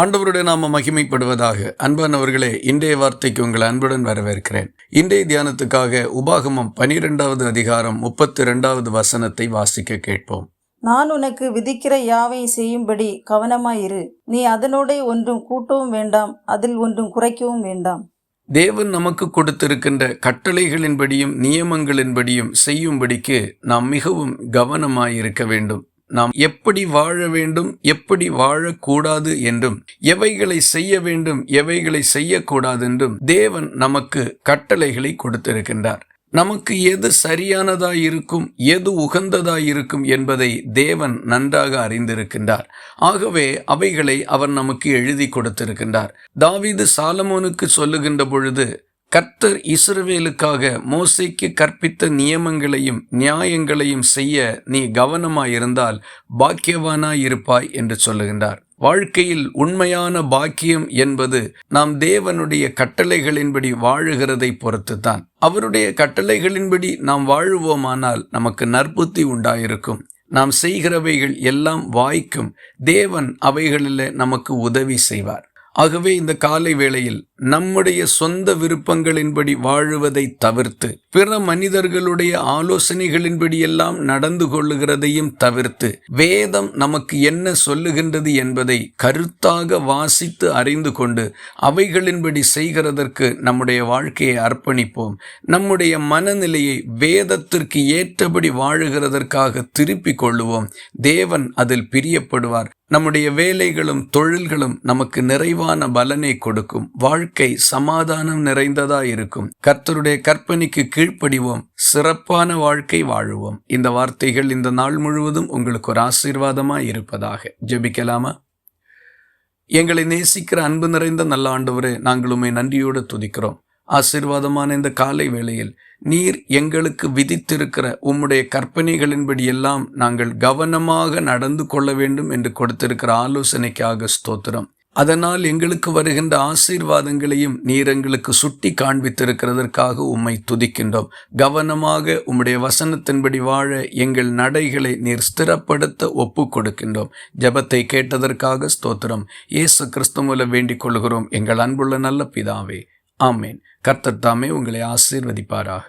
ஆண்டவருடைய நாம மகிமைப்படுவதாக. அன்பானவர்களே, இன்றைய வார்த்தைக்கு உங்களை அன்புடன் வரவேற்கிறேன். இன்றைய தியானத்துக்காக உபாகமம் 12வது அதிகாரம் 32வது வசனத்தை வாசிக்க கேட்போம். நான் உனக்கு விதிக்கிற யாவை செய்யும்படி கவனமாயிரு. நீ அதனோடே ஒன்றும் கூட்டவும் வேண்டாம், அதில் ஒன்றும் குறைக்கவும் வேண்டாம். தேவன் நமக்கு கொடுத்திருக்கின்ற கட்டளைகளின்படியும் நியமங்களின்படியும் செய்யும்படிக்கு நாம் மிகவும் கவனமாயிருக்க வேண்டும். நாம் எப்படி வாழ வேண்டும், எப்படி வாழக்கூடாது என்றும், எவைகளை செய்ய வேண்டும், எவைகளை செய்யக்கூடாது என்றும் தேவன் நமக்கு கட்டளைகளை கொடுத்திருக்கின்றார். நமக்கு எது சரியானதாய் இருக்கும், எது உகந்ததாய் இருக்கும் என்பதை தேவன் நன்றாக அறிந்திருக்கின்றார். ஆகவே அவைகளை அவர் நமக்கு எழுதி கொடுத்திருக்கின்றார். தாவீது சாலமோனுக்கு சொல்லுகின்ற பொழுது, கர்த்தர் இஸ்ரவேலுக்காக மோசேக்கு கற்பித்த நியமங்களையும் நியாயங்களையும் செய்ய நீ கவனமாயிருந்தால் பாக்கியவானாயிருப்பாய் என்று சொல்லுகின்றார். வாழ்க்கையில் உண்மையான பாக்கியம் என்பது நாம் தேவனுடைய கட்டளைகளின்படி வாழுகிறதை பொறுத்துத்தான். அவருடைய கட்டளைகளின்படி நாம் வாழுவோமானால் நமக்கு நற்புத்தி உண்டாயிருக்கும். நாம் செய்கிறவைகள் எல்லாம் வாய்க்கும். தேவன் அவைகளில் நமக்கு உதவி செய்வார். ஆகவே இந்த காலை வேளையில் நம்முடைய சொந்த விருப்பங்களின்படி வாழுவதை தவிர்த்து, பிற மனிதர்களுடைய ஆலோசனைகளின்படி எல்லாம் நடந்து கொள்ளுகிறதையும் தவிர்த்து, வேதம் நமக்கு என்ன சொல்லுகின்றது என்பதை கருத்தாக வாசித்து அறிந்து கொண்டு அவைகளின்படி செய்கிறதற்கு நம்முடைய வாழ்க்கையை அர்ப்பணிப்போம். நம்முடைய மனநிலையை வேதத்திற்கு ஏற்றபடி வாழுகிறதற்காக திருப்பிக் கொள்ளுவோம். தேவன் அதில் பிரியப்படுவார். நம்முடைய வேலைகளும் தொழில்களும் நமக்கு நிறைவான பலனை கொடுக்கும். வாழ்க்கை சமாதானம் நிறைந்ததா இருக்கும். கர்த்தருடைய கற்பனைக்கு கீழ்ப்படிவோம். சிறப்பான வாழ்க்கை வாழுவோம். இந்த வார்த்தைகள் இந்த நாள் முழுவதும் உங்களுக்கு ஒரு ஆசீர்வாதமாய் இருப்பதாக. ஜெபிக்கலாமா? எங்களை நேசிக்கிற அன்பு நிறைந்த நல்ல ஆண்டவரே, நாங்கள் உம்மை நன்றியோடு துதிக்கிறோம். ஆசீர்வாதமான இந்த காலை வேளையில் நீர் எங்களுக்கு விதித்திருக்கிற உம்முடைய கற்பனைகளின்படி எல்லாம் நாங்கள் கவனமாக நடந்து கொள்ள வேண்டும் என்று கொடுத்திருக்கிற ஆலோசனைக்காக ஸ்தோத்திரம். அதனால் எங்களுக்கு வருகின்ற ஆசீர்வாதங்களையும் நீர் எங்களுக்கு சுட்டி காண்பித்திருக்கிறதற்காக உம்மை துதிக்கின்றோம். கவனமாக உம்முடைய வசனத்தின்படி வாழ எங்கள் நடைகளை நீர் ஸ்திரப்படுத்த ஒப்பு கொடுக்கின்றோம். ஜெபத்தை கேட்டதற்காக ஸ்தோத்திரம். இயேசு கிறிஸ்து மூலம் வேண்டிக் கொள்கிறோம் எங்கள் அன்புள்ள நல்ல பிதாவே. ஆமேன். கர்த்தர் தாமே உங்களை ஆசீர்வதிப்பாராக.